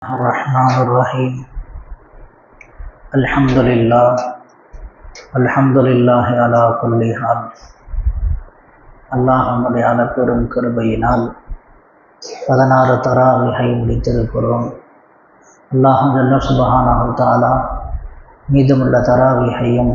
الرحمن الرحيم الحمد لله على كل حال. அல்லாஹ்வுடைய அளப்பெரும் கிருபையினால் 16 தராவிஹை முடித்திருக்கிறோம். அல்லாஹ் ஜல்ல சுப்ஹானஹு வ தஆலா மீதமுள்ள தராவிஹையும்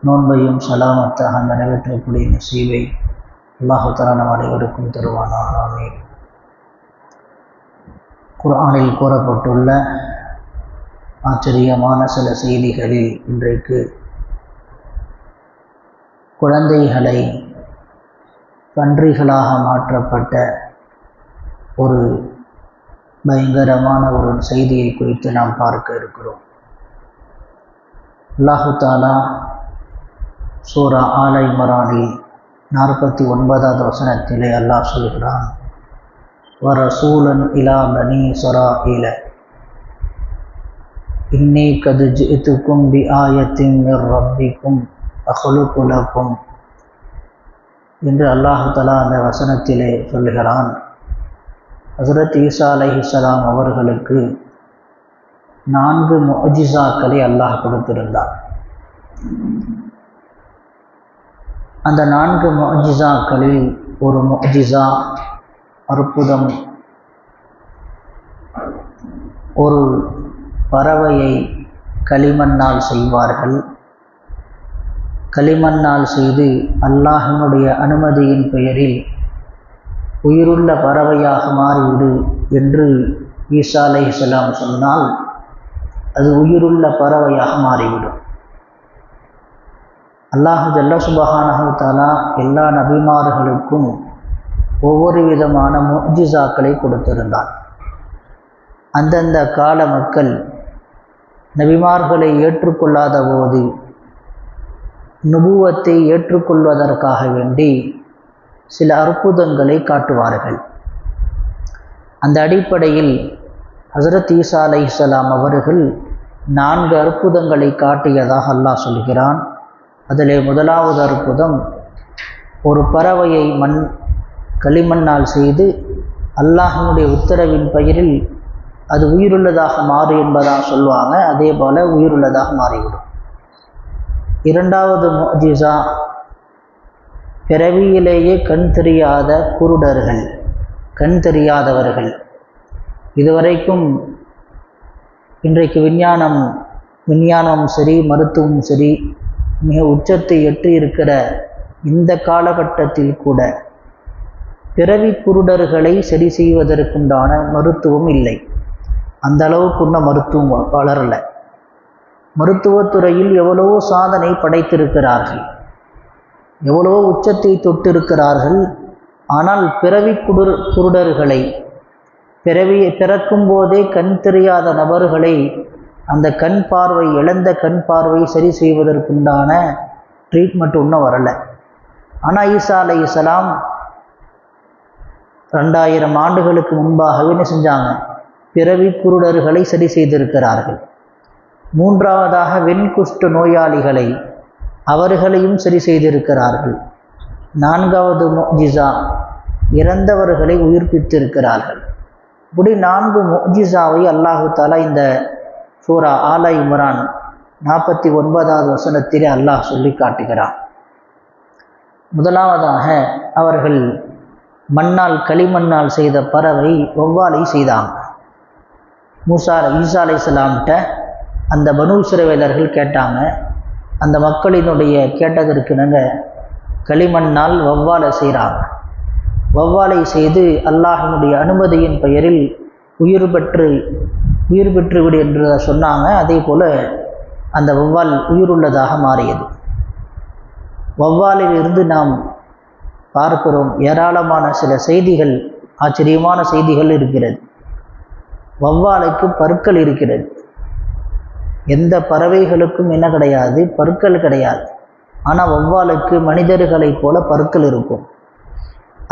நோன்பையும் சலாமத்தாக நிறைவேற்றக்கூடிய நசீபை அல்லாஹ் தஆலா நம் அனைவருக்கும் தருவானாக. ஆமீன். குர்ஆனில் கூறப்பட்டுள்ள ஆச்சரியமான சில செய்திகளில் இன்றைக்கு குழந்தைகளை பன்றிகளாக மாற்றப்பட்ட ஒரு பயங்கரமான ஒரு செய்தியை குறித்து நாம் பார்க்க இருக்கிறோம். அல்லாஹு தஆலா சூரா ஆல இம்ரானில் 49வது வசனத்திலே அல்லாஹ் சொல்கிறான், வரசூலன் இலா பனி இஸ்ராஈல இன்னி கத் ஜிஅதுகும் பி ஆயத்தின் மிர் ரப்பிக்கும் அஹ்லுகு லக்கும் என்று அல்லாஹ் தஆலா அந்த வசனத்திலே சொல்கிறான். ஹஸரத் ஈசா அலைஹிஸ்ஸலாம் அவர்களுக்கு 4 முஅஜிசாக்களை அல்லாஹ் கொடுத்திருந்தார். அந்த 4 முஅஜிசாக்களில் ஒரு முஅஜிசா அற்புதம், ஒரு பறவையை களிமண்ணால் செய்வார்கள். களிமண்ணால் செய்து அல்லாஹ்வினுடைய அனுமதியின் பெயரில் உயிருள்ள பறவையாக மாறிவிடு என்று ஈசா அலைஹிஸ்ஸலாம் சொன்னால் அது உயிருள்ள பறவையாக மாறிவிடும். அல்லாஹ் ஜல்ல சுப்ஹானஹு வ தஆலா எல்லா நபிமார்களுக்கும் ஒவ்வொரு விதமான முஅஜிசாக்களை கொடுத்திருந்தான். அந்தந்த கால மக்கள் நபிமார்களை ஏற்றுக்கொள்ளாத போது நுபுவத்தை ஏற்றுக்கொள்வதற்காக வேண்டி சில அற்புதங்களை காட்டுவார்கள். அந்த அடிப்படையில் ஹஸரத் ஈசா அலைஹிஸ்ஸலாம் அவர்கள் 4 அற்புதங்களை காட்டியதாக அல்லாஹ் சொல்கிறான். அதிலே முதலாவது அற்புதம், ஒரு பறவையை களிமண்ணால் செய்து அல்லாஹ்வினுடைய உத்தரவின் பெயரில் அது உயிருள்ளதாக மாறு என்பதாக சொல்லுவாங்க. அதே போல் உயிருள்ளதாக மாறிவிடும். இரண்டாவது முஅஜிசா, பிறவியிலேயே கண் தெரியாத குருடர்கள், கண் தெரியாதவர்கள், இதுவரைக்கும் இன்றைக்கு விஞ்ஞானம் சரி, மருத்துவம் சரி, மிக உச்சத்தை எட்டி இருக்கிற இந்த காலகட்டத்தில் கூட பிறவி குருடர்களை சரி செய்வதற்குண்டான மருத்துவம் இல்லை. அந்த அளவுக்கு இன்னும் மருத்துவம் வளரலை. மருத்துவத்துறையில் எவ்வளவோ சாதனை படைத்திருக்கிறார்கள், எவ்வளவோ உச்சத்தை தொட்டிருக்கிறார்கள். ஆனால் பிறவி குருடர்களை, பிறக்கும் போதே கண் தெரியாத நபர்களை அந்த கண் பார்வை, இழந்த கண் பார்வை சரி செய்வதற்குண்டான ட்ரீட்மெண்ட் இன்னும் வரலை. ஆனால் ஈசா அலைஹிஸ்ஸலாம் 2000 ஆண்டுகளுக்கு முன்பாகவே என்ன செஞ்சாங்க? பிறவி குருடர்களை சரி செய்திருக்கிறார்கள். மூன்றாவதாக வெண்குஷ்ட நோயாளிகளை, அவர்களையும் சரி செய்திருக்கிறார்கள். 4வது முஅஜிசா, இறந்தவர்களை உயிர்ப்பித்திருக்கிறார்கள். இப்படி 4 முஅஜிசாவை அல்லாஹு தஆலா இந்த சூரா ஆல இம்ரான் 49வது வசனத்திலே அல்லாஹ் சொல்லி காட்டுகிறான். முதலாவதாக அவர்கள் களிமண்ணால் செய்த பறவை வௌவாலை செய்தாங்க. ஈசா அலைஹிஸ்ஸலாம்கிட்ட அந்த பனூ இஸ்ரவேலர்கள் கேட்டாங்க. அந்த மக்களினுடைய கேட்டதற்கு நாங்கள் களிமண்ணால் வௌவாலை செய்கிறாங்க. வௌவாலை செய்து அல்லாஹ்வினுடைய அனுமதியின் பெயரில் உயிர் பெற்று விடு என்று சொன்னாங்க. அதே போல் அந்த வௌவால் உயிருள்ளதாக மாறியது. வௌவாலில் இருந்து நாம் பார்க்கிறோம் ஏராளமான சில செய்திகள், ஆச்சரியமான செய்திகள் இருக்கிறது. வௌவாலுக்கு பற்கள் இருக்கிறது. எந்த பறவைகளுக்கும் என்ன கிடையாது? பற்கள் கிடையாது. ஆனால் வௌவாலுக்கு மனிதர்களைப் போல பற்கள் இருக்கும்.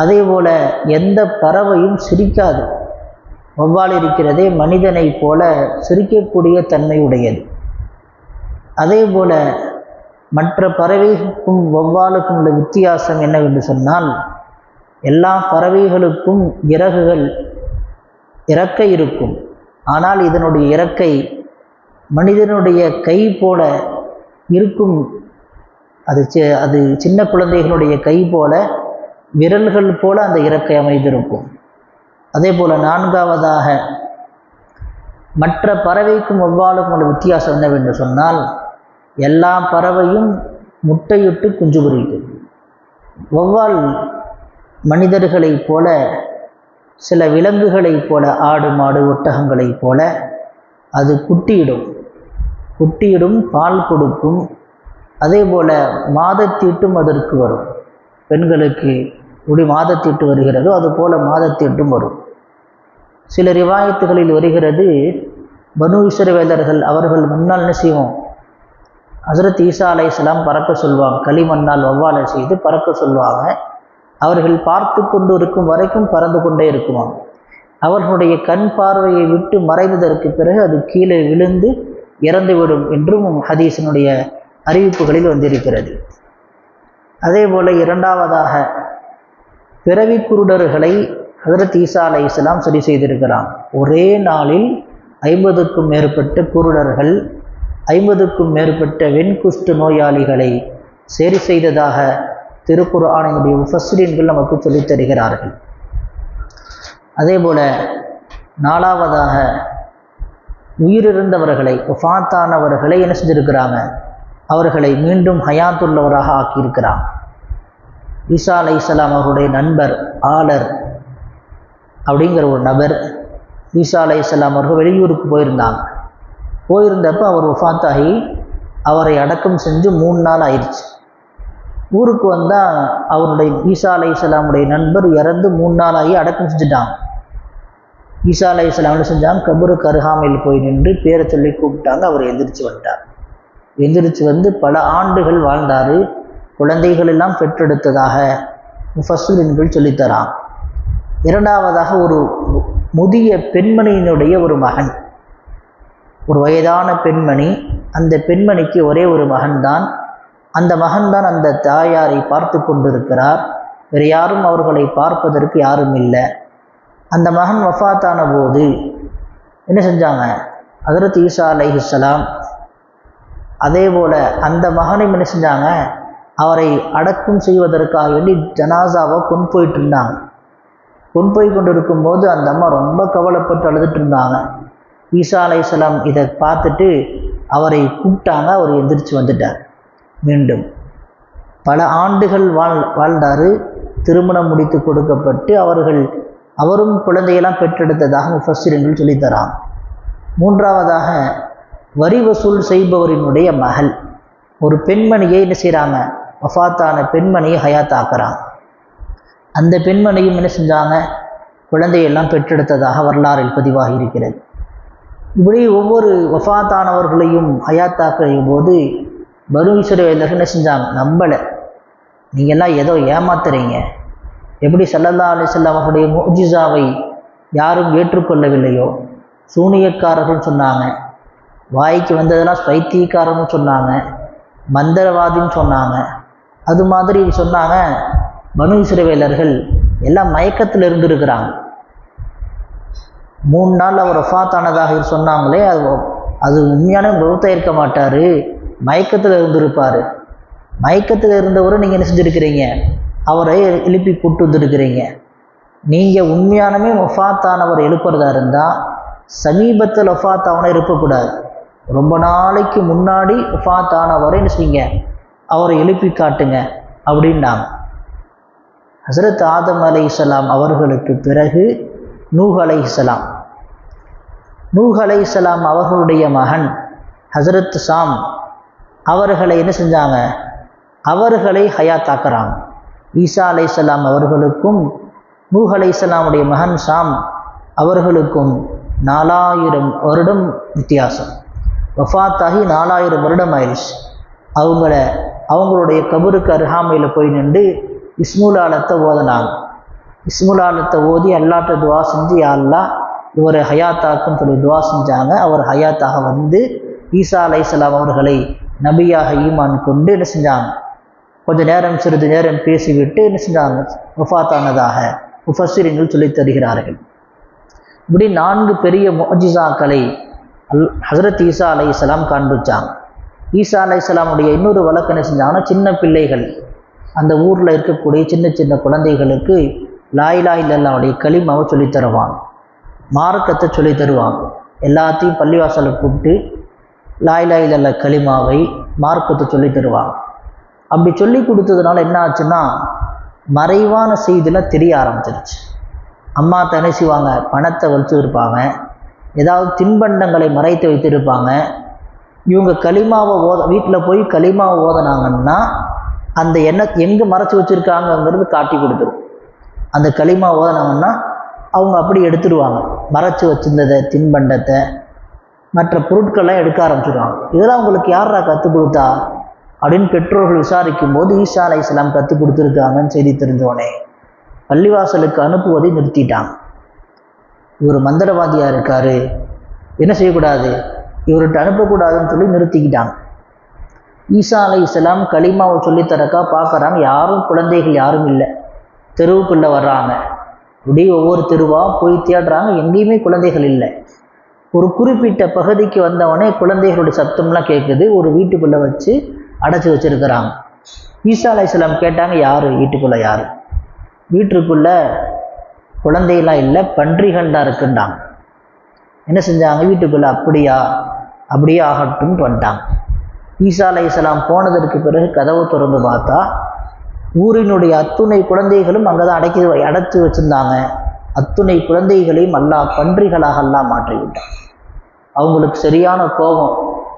அதே போல் எந்த பறவையும் சிரிக்காது. வௌவால் இருக்கிறதே மனிதனைப் போல சிரிக்கக்கூடிய தன்மையுடையது. அதே போல் மற்ற பறவைகளுக்கும் வௌவாலுக்கும் உள்ள வித்தியாசம் என்னவென்று சொன்னால், எல்லா பறவைகளுக்கும் இறக்கை இருக்கும். ஆனால் இதனுடைய இறக்கை மனிதனுடைய கை போல இருக்கும். அது சின்ன குழந்தைகளுடைய கை போல, விரல்கள் போல அந்த இறக்கை அமைந்திருக்கும். அதே போல் நான்காவதாக மற்ற பறவைக்கும் வௌவாலுக்கும் உள்ள வித்தியாசம் என்னவென்று சொன்னால், எல்லா பறவையும் முட்டையிட்டு குஞ்சு பொரிக்கும். வௌவால் மனிதர்களைப் போல, சில விலங்குகளைப் போல, ஆடு மாடு ஒட்டகங்களைப் போல அது குட்டியிடும், பால் கொடுக்கும். அதே போல் மாதத்தீட்டும் அதற்கு வரும். பெண்களுக்கு மாதத்தீட்டு வருகிறதோ அதுபோல் மாதத்தீட்டும் வரும். சில ரிவாயத்துகளில் வருகிறது, பனு இஸ்ரவேலர்கள் அவர்கள் முன்னால் என்ன செய்வோம், ஹஸரத் ஈசா அலைஹிஸ்ஸலாம் பறக்க சொல்லுவாங்க. களிமண்ணால் வௌவாலை செய்து பறக்க சொல்லுவாங்க. அவர்கள் பார்த்து கொண்டு இருக்கும் வரைக்கும் பறந்து கொண்டே இருக்குவாங்க. அவர்களுடைய கண் பார்வையை விட்டு மறைந்ததற்கு பிறகு அது கீழே விழுந்து இறந்துவிடும் என்றும் ஹதீஸினுடைய அறிவிப்புகளில் வந்திருக்கிறது. அதே போல் இரண்டாவதாக பிறவி குருடர்களை ஹஸரத் ஈசா அலைஹிஸ்ஸலாம் சரி செய்திருக்கிறான். ஒரே நாளில் 50க்கும் மேற்பட்ட குருடர்கள், 50க்கும் மேற்பட்ட வெண்குஷ்ட நோயாளிகளை சரி செய்ததாக திருக்குர்ஆனினுடைய முஃபஸ்ஸிரீன்கள் நமக்கு சொல்லித் தருகிறார்கள். அதே போல் நாலாவதாக உயிரிழந்தவர்களை, வஃபாத்தானவர்களை என்ன செஞ்சுருக்கிறாங்க, அவர்களை மீண்டும் ஹயாத்துள்ளவராக ஆக்கியிருக்கிறான். ஈசா அலைஹிஸ்ஸலாம் அவருடைய நண்பர் ஆலர் அப்படிங்கிற ஒரு நபர், ஈசா அலைஹிஸ்ஸலாம் அவர்கள் வெளியூருக்கு போயிருந்தப்போ அவர் வஃபாத்தாகி அவரை அடக்கம் செஞ்சு 3 நாள் ஆயிடுச்சு. ஊருக்கு வந்தால் அவருடைய ஈசா அலைஹிஸ்ஸலாமுடைய நண்பர் இறந்து 3 நாள் ஆகி அடக்கம் செஞ்சுட்டாங்க. ஈசா அலைஹிஸ்ஸலாம் என்ன செஞ்சாங்க, கபருக்கு அருகாமையில் போய் நின்று பேரை சொல்லி கூப்பிட்டாங்க. அவர் எந்திரிச்சு வந்துட்டார். எந்திரிச்சு வந்து பல ஆண்டுகள் வாழ்ந்தார். குழந்தைகள் எல்லாம் பெற்றெடுத்ததாக முஃபஸ்ஸிரீன்கள் சொல்லித்தரான். இரண்டாவதாக ஒரு முதிய பெண்மணியினுடைய ஒரு மகன், ஒரு வயதான பெண்மணி, அந்த பெண்மணிக்கு ஒரே ஒரு மகன்தான். அந்த மகன்தான் அந்த தாயாரை பார்த்து கொண்டிருக்கிறார். வேறு யாரும் அவர்களை பார்ப்பதற்கு யாரும் இல்லை. அந்த மகன் வஃபாத்தான போது என்ன செஞ்சாங்க, ஹஸரத் ஈசா அலைஹிஸ்ஸலாம் அதே போல் அந்த மகனையும் என்ன செஞ்சாங்க, அவரை அடக்கம் செய்வதற்காக வேண்டி ஜனாசாவை கொண்டு போயிட்டு இருந்தாங்க. கொண்டு போய் கொண்டு இருக்கும்போது அந்த அம்மா ரொம்ப கவலைப்பட்டு அழுதுட்டு இருந்தாங்க. ஈசா அலைஹிஸ்ஸலாம் இதை பார்த்துட்டு அவரை கூப்பிட்டாங்க. அவர் எந்திரிச்சு வந்துட்டார். மீண்டும் பல ஆண்டுகள் வாழ்ந்தார். திருமணம் முடித்து கொடுக்கப்பட்டு அவரும் குழந்தையெல்லாம் பெற்றெடுத்ததாக முஃபஸ்ஸிரீன்கள் சொல்லித்தராங்க. மூன்றாவதாக வரி வசூல் செய்பவரினுடைய மகள், ஒரு பெண்மணியை என்ன செய்கிறாங்க, வஃபாத்தான பெண்மணியை ஹயாத்தாக்குறாங்க. அந்த பெண்மணியும் என்ன செஞ்சாங்க, குழந்தையெல்லாம் பெற்றெடுத்ததாக வரலாறில் பதிவாகி இருக்கிறது. இப்படி ஒவ்வொரு வஃபாத்தானவர்களையும் ஹயாத்தாக்கும் போது பனு இஸ்ரவேலர்கள் என்ன செஞ்சாங்க, நம்பலை, நீங்கள்லாம் ஏதோ ஏமாத்துறீங்க. எப்படி ஸல்லல்லாஹு அலைஹி வஸல்லம் அவருடைய முஅ்ஜிஸாவை யாரும் ஏற்றுக்கொள்ளவில்லையோ, சூனியக்காரர்கள் சொன்னாங்க, வாய்க்கு வந்ததெல்லாம் பைத்தியக்காரன்னு சொன்னாங்க, மந்திரவாதின்னு சொன்னாங்க, அது மாதிரி சொன்னாங்க. பனு இஸ்ரவேலர்கள் எல்லாம் மயக்கத்தில் இருந்திருக்கிறாங்க. 3 நாள் அவர் வஃபாத்தானதாக சொன்னாங்களே, அது உண்மையான பௌத்தம் இருக்க மாட்டார், மயக்கத்தில் இருந்திருப்பார். மயக்கத்தில் இருந்தவரை நீங்கள் என்ன செஞ்சுருக்கிறீங்க, அவரை எழுப்பி கூட்டு வந்துருக்கிறீங்க. நீங்கள் உண்மையானமே வஃபாத்தானவர் எழுப்புறதா இருந்தால் சமீபத்தில் வஃபாத்தாவனை எழுப்பக்கூடாது. ரொம்ப நாளைக்கு முன்னாடி வஃபாத்தானவரை என்ன செய்யுங்க, அவரை எழுப்பி காட்டுங்க அப்படின்னாங்க. ஹஸரத் ஆதம் அலைஹிஸ்ஸலாம் அவர்களுக்கு பிறகு நூஹ் அலைஹிஸ்ஸலாம் அவர்களுடைய மகன் ஹஸரத் சாம் அவர்களை என்ன செஞ்சாங்க, அவர்களை ஹயாத்தாக்குறாங்க. ஈசா அலைஹிஸ்ஸலாம் அவர்களுக்கும் நூஹ் அலைஹிஸ்ஸலாமுடைய மகன் சாம் அவர்களுக்கும் 4000 வருடம் வித்தியாசம். வஃபாத்தாகி 4000 வருடம் ஆயிடுச்சு. அவங்களுடைய கபருக்கு அருகாமையில் போய் நின்று இஸ்முலாலத்தை ஓதினாங்க. இஸ்முலாலத்தை ஓதி அல்லாட்ட துவா செஞ்சு, யா அல்லாஹ் இவரை ஹயாத்தாக்குன்னு சொல்லி துவா செஞ்சாங்க. அவர் ஹயாத்தாக வந்து ஈசா அலைஹிஸ்ஸலாம் அவர்களை நபியாக ஈமான் கொண்டு என்ன செஞ்சாங்க, கொஞ்சம் நேரம் சிறிது நேரம் பேசிவிட்டு என்ன செஞ்சாங்க, வஃபாத்தானதாக முஃபஸ்ஸிரீன்கள் சொல்லித் தருகிறார்கள். இப்படி 4 பெரிய முஅஜிசாக்களை ஹஸரத் ஈசா அலைஹிஸ்ஸலாம் காண்பிச்சாங்க. ஈசா அலைஹிஸ்ஸலாமுடைய இன்னொரு வழக்கம் என்ன செஞ்சாங்கன்னா, சின்ன பிள்ளைகள் அந்த ஊரில் இருக்கக்கூடிய சின்ன சின்ன குழந்தைகளுக்கு லா இலாஹ இல்லல்லாஹ்வுடைய கலிமாவை சொல்லித் தருவாங்க, மார்க்கத்தை சொல்லி தருவாங்க. எல்லாத்தையும் பள்ளிவாசலுக்கு கூப்பிட்டு லா இலாஹ இல்லல்லாஹ் கலிமாவை மார்க்கத்தை சொல்லி தருவாங்க. அப்படி சொல்லி கொடுத்ததுனால என்ன ஆச்சுன்னா, மறைவான செய்திலாம் தெரிய ஆரம்பிச்சிருச்சு. அம்மா என்ன செய்வாங்க, பணத்தை வச்சு இருப்பாங்க, ஏதாவது தின்பண்டங்களை மறைத்து வைத்திருப்பாங்க. இவங்க களிமாவை வீட்டில் போய் களிமாவை ஓதனாங்கன்னா அந்த எங்கே மறைச்சி வச்சுருக்காங்கங்கிறது காட்டி கொடுத்துரும். அந்த களிமா ஓதனாங்கன்னா அவங்க அப்படி எடுத்துடுவாங்க, மறைச்சி வச்சுருந்ததை தின்பண்டத்தை மற்ற பொருட்கள்லாம் எடுக்க ஆரம்பிச்சிடுவாங்க. இதெல்லாம் உங்களுக்கு யாரா கற்றுக் கொடுத்தா அப்படின்னு பெற்றோர்கள் விசாரிக்கும் போது ஈசா அலைஹிஸ்ஸலாம் கற்றுக் கொடுத்துருக்காங்கன்னு செய்தி தெரிஞ்சோடனே பள்ளிவாசலுக்கு அனுப்புவதை நிறுத்திட்டாங்க. இவர் மந்திரவாதியாக இருக்கார், என்ன செய்யக்கூடாது, இவர்கிட்ட அனுப்பக்கூடாதுன்னு சொல்லி நிறுத்திக்கிட்டாங்க. ஈசா அலைஹிஸ்ஸலாம் கலிமாவை சொல்லித்தரக்கா பார்க்குறாங்க, யாரும் குழந்தைகள் யாரும் இல்லை. தெருவுக்குள்ளே வர்றாங்க, அப்படியே ஒவ்வொரு தெருவாக போய் தேடுறாங்க, எங்கேயுமே குழந்தைகள் இல்லை. ஒரு குறிப்பிட்ட பகுதிக்கு வந்தவொடனே குழந்தைகளுடைய சத்தம்லாம் கேட்குது. ஒரு வீட்டுக்குள்ளே வச்சு அடைச்சி வச்சுருக்கிறாங்க. ஈசா அலைஹிஸ்ஸலாம் கேட்டாங்க, யார் வீட்டுக்குள்ளே, யார் வீட்டுக்குள்ளே? குழந்தையெல்லாம் இல்லை, பன்றிகள் தான் இருக்குண்டாங்க. என்ன செஞ்சாங்க, வீட்டுக்குள்ளே அப்படியே ஆகட்டும்னு வந்துட்டாங்க. ஈசா அலைஹிஸ்ஸலாம் போனதற்கு பிறகு கதவை திறந்து பார்த்தா ஊரினுடைய அத்துணை குழந்தைகளும் அங்கே தான் அடைச்சி வச்சுருந்தாங்க. அத்துணை குழந்தைகளையும் அல்லாஹ் பன்றிகளாக அல்லாஹ் மாற்றிவிட்டான். அவங்களுக்கு சரியான கோபம்.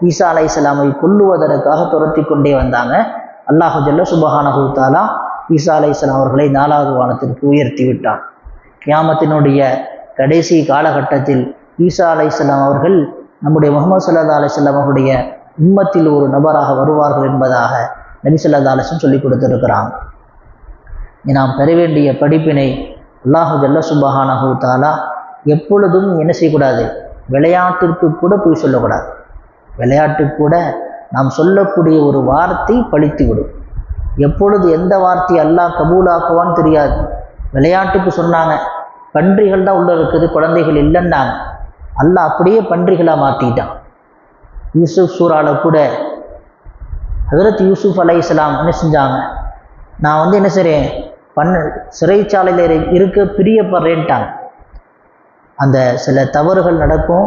ஈசா அலைஹிஸ்ஸலாமை கொல்லுவதற்காக துரத்தி கொண்டே வந்தாங்க. அல்லாஹ் ஜல்ல சுப்ஹானஹு வ தஆலா ஈசா அலைஹிஸ்ஸலாம் அவர்களை 4வது வானத்திற்கு உயர்த்தி விட்டான். கியாமத்தினுடைய கடைசி காலகட்டத்தில் ஈசா அலைஹிஸ்ஸலாம் அவர்கள் நம்முடைய முஹம்மது ஸல்லல்லாஹு அலைஹி வஸல்லம் அவருடைய உம்மத்தில் ஒரு நபராக வருவார்கள் என்பதாக நபி ஸல்லல்லாஹு அலைஹி வஸல்லம் சொல்லி கொடுத்திருக்கிறாங்க. நாம் பெற வேண்டிய படிப்பினை அல்லாஹ் ஜல்ல சுப்ஹானஹு வ தஆலா எப்பொழுதும் என்ன செய்யக்கூடாது, விளையாட்டிற்கு கூட போய் சொல்லக்கூடாது. விளையாட்டுக்கு கூட நாம் சொல்லக்கூடிய ஒரு வார்த்தை பழித்து விடும். எப்பொழுது எந்த வார்த்தையை அல்லாஹ் கபூலாக்குவான்னு தெரியாது. விளையாட்டுக்கு சொன்னாங்க, பன்றிகள் தான் உள்ளே இருக்குது, குழந்தைகள் இல்லைன்னாங்க. அல்லாஹ் அப்படியே பன்றிகளாக மாற்றிட்டான். யூசுப் சூறாவில் கூட ஹஸரத் யூசுப் அலைஹிஸ்ஸலாம் என்ன செஞ்சாங்க, நான் என்ன செய்கிறேன், சிறைச்சாலையில் இருக்க பிரியப்படுறேன்ட்டாங்க. அந்த சில தவறுகள் நடக்கும்,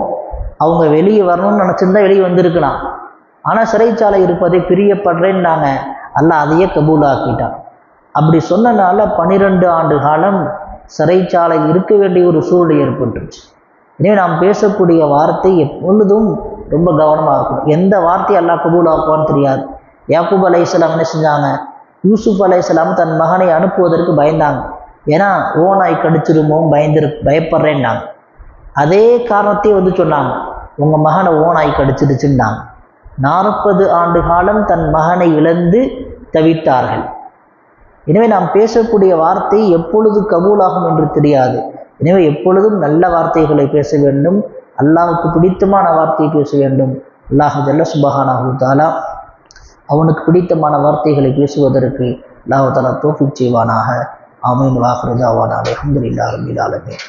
அவங்க வெளியே வரணும்னு நினச்சிருந்தா வெளியே வந்திருக்கலாம். ஆனால் சிறைச்சாலை இருப்பதை பிரியப்படுறேன்னாங்க. அல்லாஹ் அதையே கபூலாக்கிட்டான். அப்படி சொன்னனால 12 ஆண்டு காலம் சிறைச்சாலையில் இருக்க வேண்டிய ஒரு சூழ்நிலை ஏற்பட்டுருச்சு. எனவே நாம் பேசக்கூடிய வார்த்தை எப்பொழுதும் ரொம்ப கவனமாக இருக்கணும். எந்த வார்த்தையை அல்லாஹ் கபூலாக்குவான்னு தெரியாது. யாக்கூப் அலைஹிஸ்ஸலாம் என்ன செஞ்சாங்க, யூசுப் அலைஹிஸ்ஸலாம் தன் மகனை அனுப்புவதற்கு பயந்தாங்க. ஏன்னா ஓநாய் கடிச்சிருமோ பயப்படுறேன்னாங்க. அதே காரணத்தையே சொன்னாங்க, உங்கள் மகனை ஓநாய் கடிச்சிருச்சுன்னாங்க. 40 ஆண்டு காலம் தன் மகனை இழந்து தவித்தார்கள். எனவே நாம் பேசக்கூடிய வார்த்தை எப்பொழுது கபூலாகும் என்று தெரியாது. எனவே எப்பொழுதும் நல்ல வார்த்தைகளை பேச வேண்டும், அல்லாஹ்வுக்கு பிடித்தமான வார்த்தையை பேச வேண்டும். அல்லாஹ் ஜல்ல சுப்ஹானஹு வ தஆலா அவனுக்கு பிடித்தமான வார்த்தைகளை பேசுவதற்கு அல்லாஹ் தஆலா தௌஃபீக் செய்வானாக. ஆமீன். வாஹிரு தஅவானா அல்ஹம்துலில்லாஹி ரப்பில் ஆலமீன்.